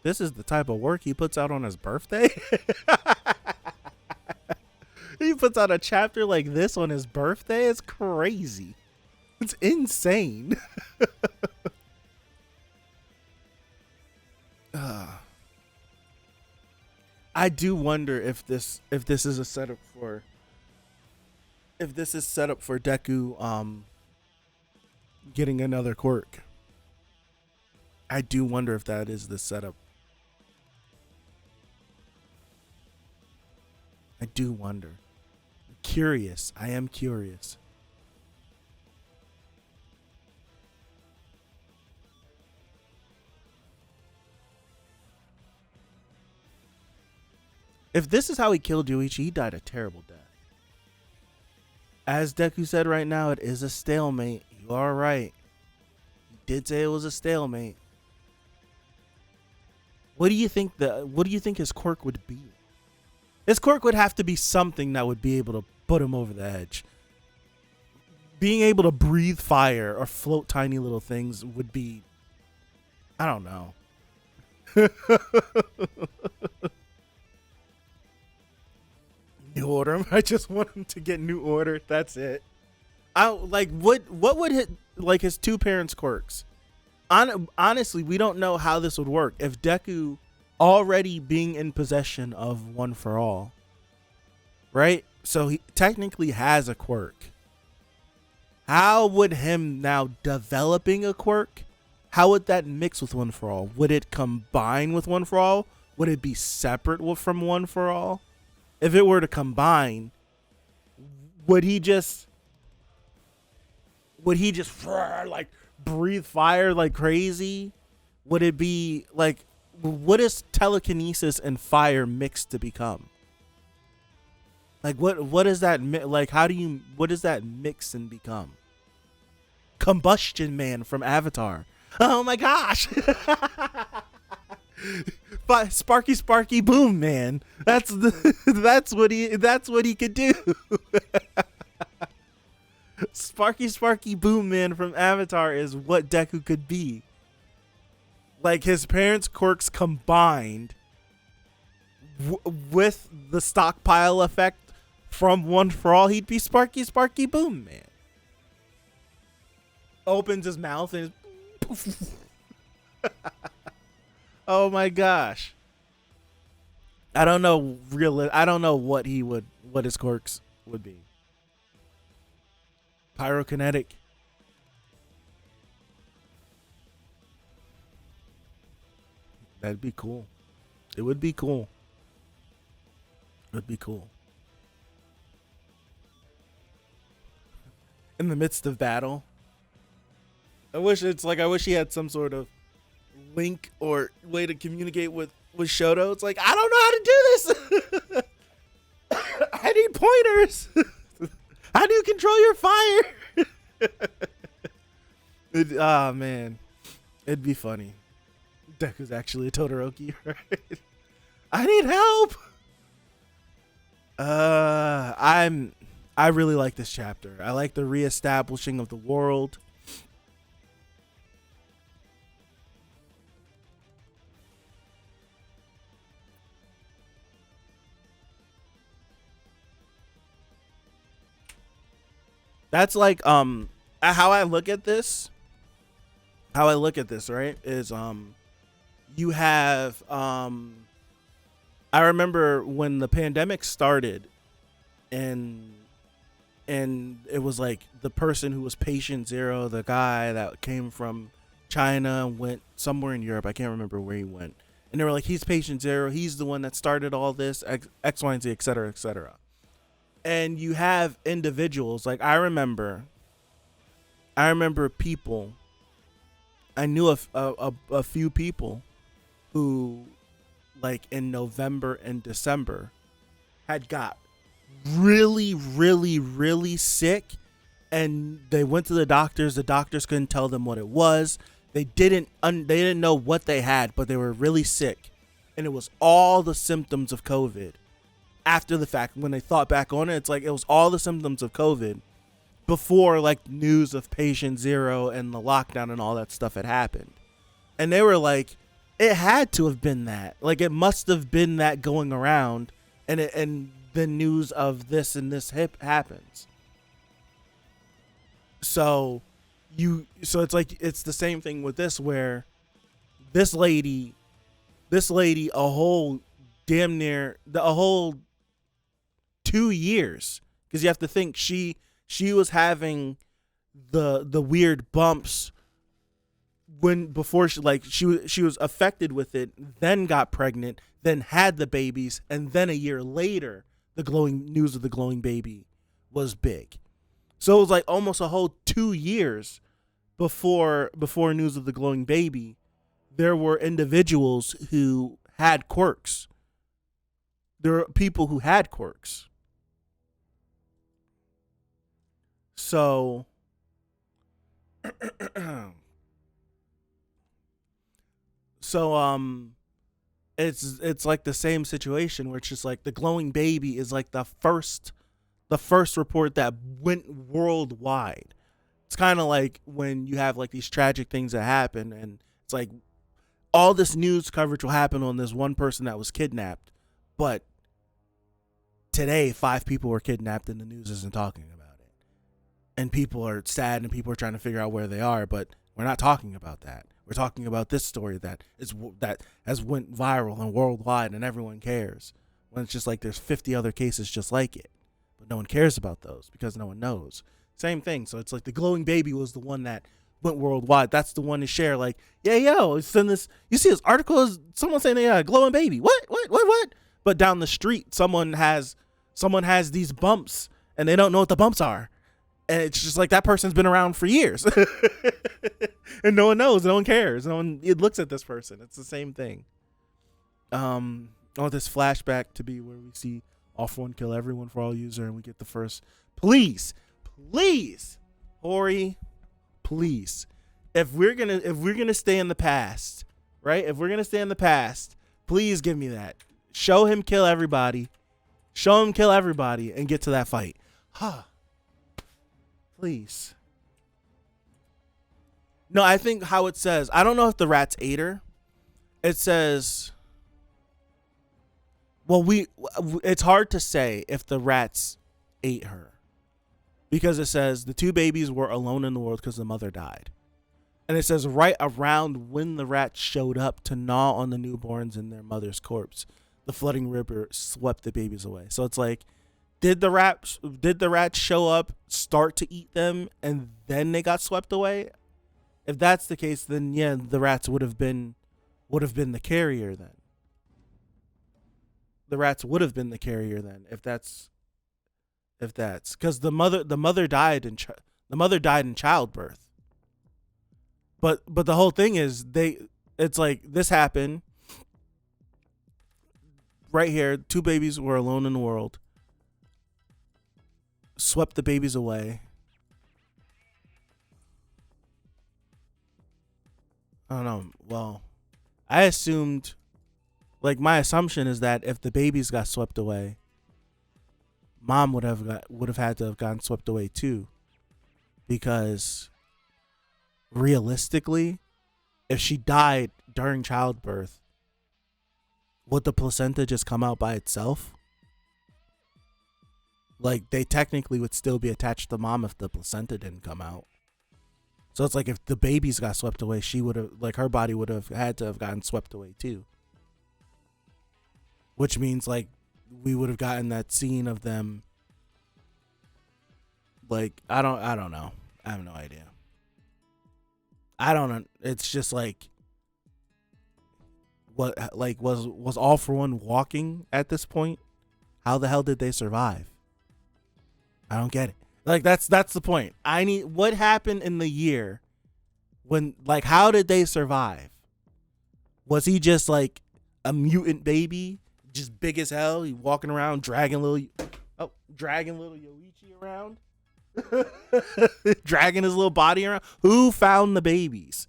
This is the type of work he puts out on his birthday? He puts out a chapter like this on his birthday? It's crazy. It's insane. I do wonder if this is a setup for Deku getting another quirk. I do wonder if that is the setup. I do wonder. Curious. I am curious. If this is how he killed Yuichi, he died a terrible death. As Deku said right now, it is a stalemate. You are right. He did say it was a stalemate. What do you think his quirk would be? His quirk would have to be something that would be able to put him over the edge. Being able to breathe fire or float tiny little things would be, I don't know. New order. I just want him to get new order. That's it. What would his two parents' quirks? Honestly, we don't know how this would work. If Deku already being in possession of One for All, right? So he technically has a quirk. How would him now developing a quirk? How would that mix with One for All? Would it combine with One for All? Would it be separate from One for All? If it were to combine, would he just like breathe fire like crazy? Would it be like, what is telekinesis and fire mixed to become? Like what is that like? What does that mix and become? Combustion Man from Avatar. Oh my gosh. Sparky Boom Man. That's what he could do. Sparky Boom Man from Avatar is what Deku could be. Like his parents' quirks combined with the stockpile effect from One for All, he'd be Sparky Boom Man. Opens his mouth and oh my gosh. I don't know what his quirks would be. Pyrokinetic. That'd be cool. It would be cool. It would be cool. In the midst of battle. I wish he had some sort of link or way to communicate with Shoto. It's like, I don't know how to do this. I need pointers. How do you control your fire? Oh man, it'd be funny. Deku's actually a Todoroki, right? I need help. I really like this chapter. I like the reestablishing of the world. That's like how I look at this. How I look at this, right, is you have I remember when the pandemic started, and it was like the person who was patient zero, the guy that came from China and went somewhere in Europe. I can't remember where he went. And they were like, he's patient zero. He's the one that started all this, X, Y, and Z, et cetera, et cetera. And you have individuals like I remember people. I knew a few people who, like in November and December, had got really, really, really sick, and they went to the doctors. The doctors couldn't tell them what it was. They didn't know what they had, but they were really sick, and it was all the symptoms of COVID. After the fact, when they thought back on it, it's like it was all the symptoms of COVID before like news of patient zero and the lockdown and all that stuff had happened. And they were like, it had to have been that. Like it must have been that going around, and the news of this and this happens. So it's like it's the same thing with this, where this lady a whole 2 years, because you have to think she was having the weird bumps before she was affected with it, then got pregnant, then had the babies, and then a year later the glowing news of the glowing baby was big. So it was like almost a whole 2 years before news of the glowing baby, there were individuals who had quirks. There are people who had quirks. So it's like the same situation where it's just like the glowing baby is like the first report that went worldwide. It's kind of like when you have like these tragic things that happen, and it's like all this news coverage will happen on this one person that was kidnapped, but today 5 people were kidnapped and the news isn't talking about it, and people are sad and people are trying to figure out where they are, but we're not talking about that. We're talking about this story that has went viral and worldwide and everyone cares, when it's just like there's 50 other cases just like it, but no one cares about those because no one knows. Same thing. So it's like the glowing baby was the one that went worldwide. That's the one to share. Like, yeah, yo, send this. You see this article? Is someone saying they got a glowing baby? What? But down the street, someone has these bumps, and they don't know what the bumps are, and it's just like that person's been around for years, and no one knows. No one cares. No one. It looks at this person. It's the same thing. I want this flashback to be where we see all for one kill everyone for all user, and we get the first. Please, Hori, please. If we're gonna stay in the past, right? If we're gonna stay in the past, please give me that. Show him kill everybody, and get to that fight. Please. No, I think how it says. I don't know if the rats ate her. It says. Well, it's hard to say if the rats ate her, because it says the 2 babies were alone in the world because the mother died. And it says right around when the rats showed up to gnaw on the newborns in their mother's corpse, the flooding river swept the babies away. So it's like, did the rats show up, start to eat them, and then they got swept away? If that's the case, then yeah, the rats would have been the carrier then. The rats would have been the carrier then, if that's because the mother died in childbirth. But the whole thing is it's like this happened right here. 2 babies were alone in the world, swept the babies away. I don't know. Well, I assumed, like, my assumption is that if the babies got swept away, mom would have had to have gotten swept away too, because realistically, if she died during childbirth, would the placenta just come out by itself? Like they technically would still be attached to mom if the placenta didn't come out. So it's like if the babies got swept away, she would have, like, her body would have had to have gotten swept away too. Which means like we would have gotten that scene of them. Like I don't know. I have no idea. I don't know. It's just like what, like, was All For One walking at this point? How the hell did they survive? I don't get it. Like that's the point. I need, what happened in the year when, like, how did they survive? Was he just like a mutant baby, just big as hell? He walking around dragging little Yoichi around, dragging his little body around. Who found the babies?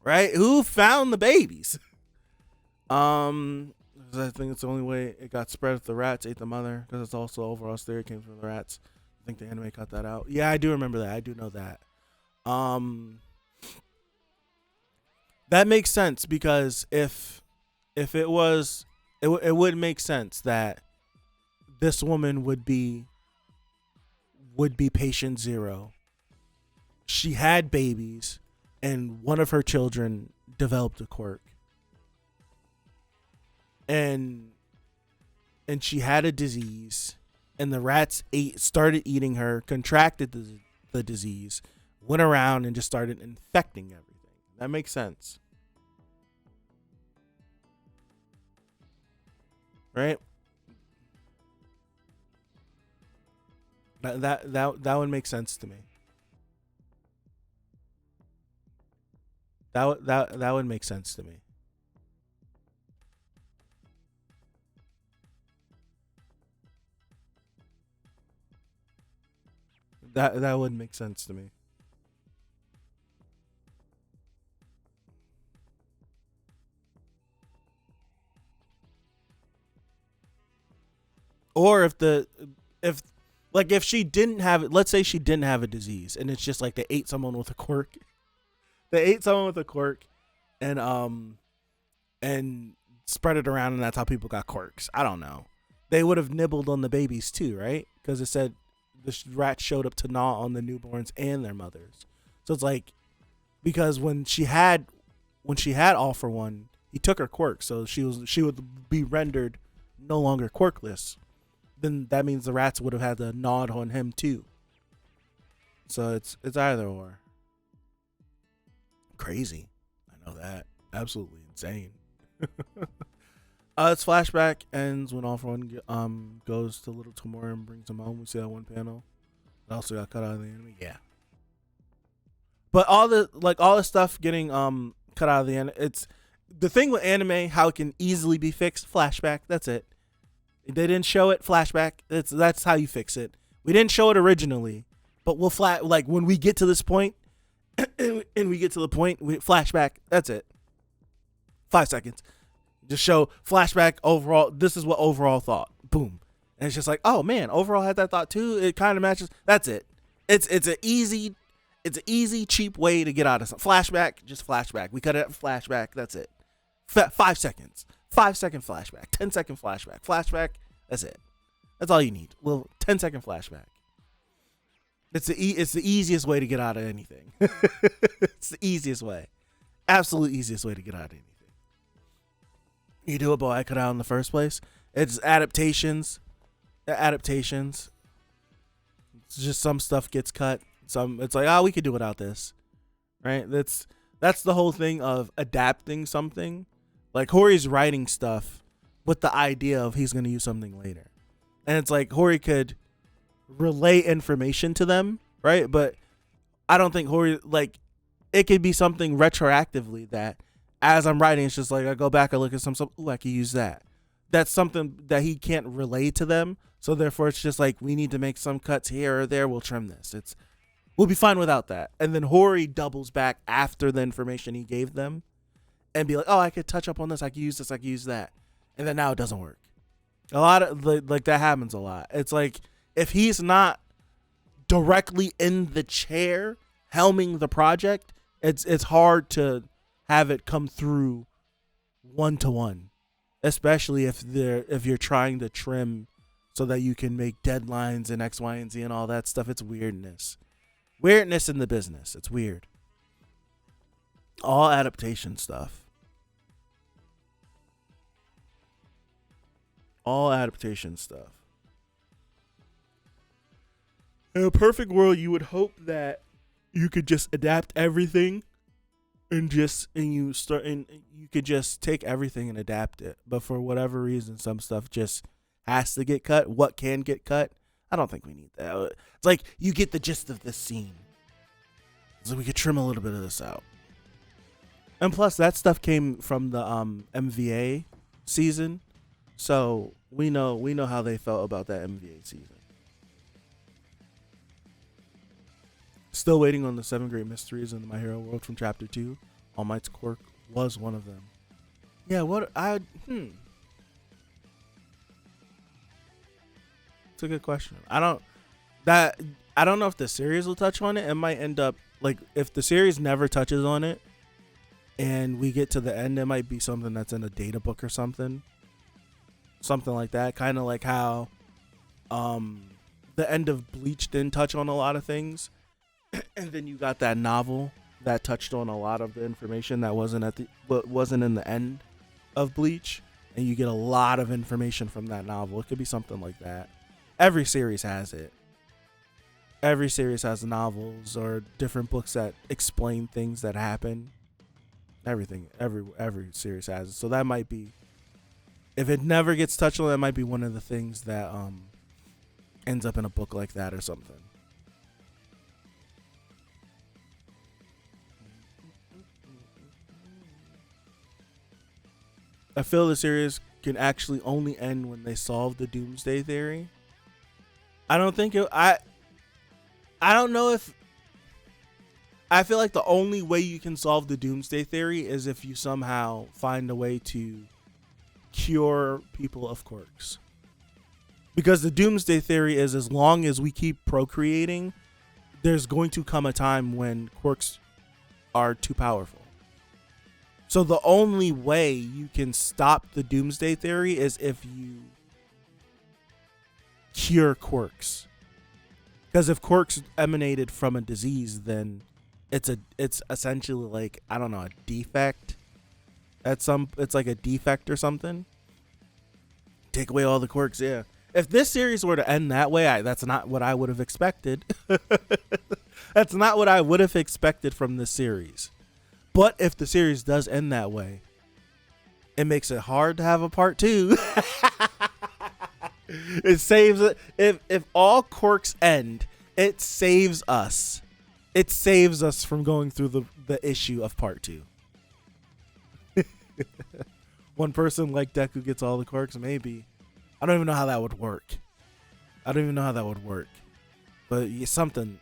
Right? Who found the babies? I think it's the only way it got spread if the rats ate the mother, because it's also overall theory came from the rats. I think the anime cut that out. Yeah, I do remember that. I do know that. That makes sense, because if it was, it would make sense that this woman would be patient zero. She had babies, and one of her children developed a quirk. And she had a disease, and the rats started eating her, contracted the disease, went around and just started infecting everything. That makes sense, right? That would make sense to me. That would make sense to me. That would make sense to me. Or if she didn't have it, let's say she didn't have a disease, and it's just like they ate someone with a quirk. They ate someone with a quirk, and spread it around, and that's how people got quirks. I don't know. They would have nibbled on the babies too, right? Because it said the rats showed up to gnaw on the newborns and their mothers. So it's like, because when she had All For One, he took her quirk, so she would be rendered no longer quirkless. Then that means the rats would have had to gnaw on him too. So it's either or. Crazy. I know that. Absolutely insane. Its flashback ends when All For One goes to Little Tomorrow and brings him home. We see that one panel. It also got cut out of the anime. Yeah. But all the stuff getting cut out of the anime, it's the thing with anime, how it can easily be fixed. Flashback. That's it. They didn't show it. Flashback. That's how you fix it. We didn't show it originally, but we'll like when we get to this point, and we get to the point, flashback. That's it. 5 seconds. Just show flashback overall. This is what overall thought. Boom. And it's just like, oh man, overall had that thought too. It kind of matches. That's it. It's an easy cheap way to get out of something. Flashback, just flashback. We cut it at flashback. That's it. 5 seconds. 5-second flashback. 10-second flashback. Flashback. That's it. That's all you need. Well, 10-second flashback. It's the easiest way to get out of anything. It's the easiest way. Absolute easiest way to get out of anything. You do it, but I cut out in the first place. It's adaptations. It's just some stuff gets cut. It's like, we could do without this, right? That's the whole thing of adapting something. Like Hori's writing stuff with the idea of he's going to use something later, and it's like Hori could relay information to them, right? But I don't think Hori, like, it could be something retroactively that as I'm writing, it's just like I go back, I look at some stuff. I could use that. That's something that he can't relay to them. So therefore, it's just like, we need to make some cuts here or there. We'll trim this. We'll be fine without that. And then Hori doubles back after the information he gave them and be like, I could touch up on this. I could use this. I could use that. And then now it doesn't work. A lot of like that happens a lot. It's like, if he's not directly in the chair helming the project, it's hard to have it come through 1-to-1, especially if you're trying to trim so that you can make deadlines and X, Y, and Z and all that stuff. It's weirdness. Weirdness in the business. It's weird. All adaptation stuff. All adaptation stuff. In a perfect world, you would hope that you could just adapt everything and you could just take everything and adapt it. But for whatever reason, some stuff just has to get cut. What can get cut? I don't think we need that. It's like you get the gist of this scene, so we could trim a little bit of this out. And plus, that stuff came from the MVA season, so we know how they felt about that MVA season. Still waiting on the 7 Great Mysteries in the My Hero world from Chapter 2. All Might's quirk was one of them. Yeah, It's a good question. I don't know if the series will touch on it. It might end up like if the series never touches on it and we get to the end, it might be something that's in a data book or something like that. Kind of like how the end of Bleach didn't touch on a lot of things. And then you got that novel that touched on a lot of the information that wasn't in the end of Bleach, and you get a lot of information from that novel. It could be something like that. Every series has it. Every series has novels or different books that explain things that happen. Everything, every series has it. So that might be, if it never gets touched on, that might be one of the things that ends up in a book like that or something. I feel the series can actually only end when they solve the doomsday theory. I don't think I don't know if I feel like the only way you can solve the doomsday theory is if you somehow find a way to cure people of quirks. Because the doomsday theory is as long as we keep procreating, there's going to come a time when quirks are too powerful. So the only way you can stop the doomsday theory is if you cure quirks. Because if quirks emanated from a disease, then it's essentially like, I don't know, a defect. It's like a defect or something. Take away all the quirks, yeah. If this series were to end that way, that's not what I would have expected. That's not what I would have expected from this series. But if the series does end that way, it makes it hard to have a part 2. It saves it. If all quirks end, it saves us. It saves us from going through the issue of part 2. One person like Deku gets all the quirks, maybe. I don't even know how that would work. But something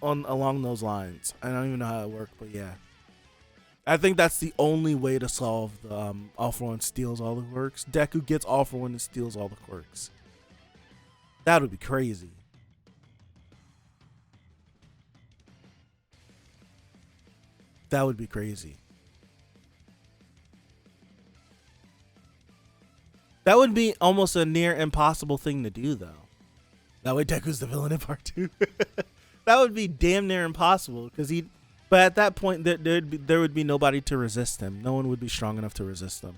along those lines. I don't even know how it worked, but yeah. I think that's the only way to solve the All For One steals all the quirks. Deku gets All For One and steals all the quirks. That would be crazy. That would be crazy. That would be almost a near impossible thing to do, though. That way Deku's the villain in part 2. That would be damn near impossible, but at that point there would be nobody to resist him. No one would be strong enough to resist him.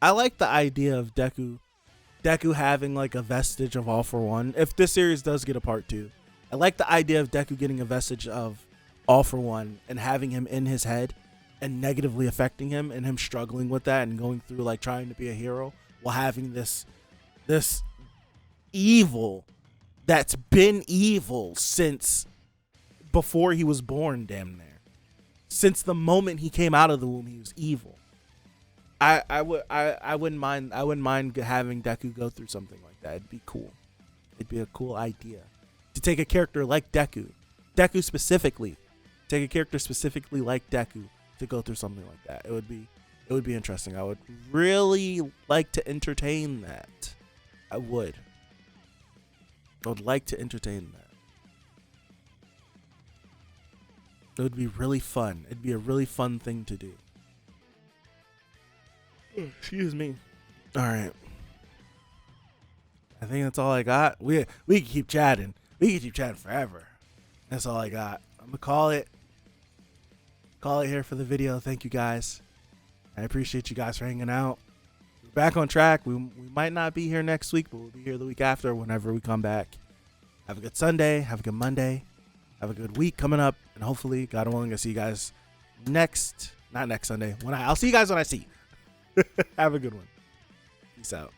I like the idea of Deku having like a vestige of All For One. If this series does get a part 2, I like the idea of Deku getting a vestige of All For One and having him in his head and negatively affecting him, and him struggling with that and going through like trying to be a hero while having this evil that's been evil since before he was born, damn near. Since the moment he came out of the womb, he was evil. I wouldn't mind having Deku go through something like that. It'd be cool. It'd be a cool idea to take a character like Deku specifically, take a character specifically like Deku to go through something like that. It would be interesting. I would really like to entertain that. I would like to entertain that. It would be really fun. It'd be a really fun thing to do. Excuse me. All right. think that's all I got. We can keep chatting. We can keep chatting forever. That's all I got. I'm gonna call it here for the video. Thank you guys. I appreciate you guys for hanging out. We're back on track. We might not be here next week, but we'll be here the week after whenever we come back. Have a good Sunday. Have a good Monday. Have a good week coming up, and hopefully, God willing, I'll see you guys not next Sunday. I'll see you guys when I see you. Have a good one. Peace out.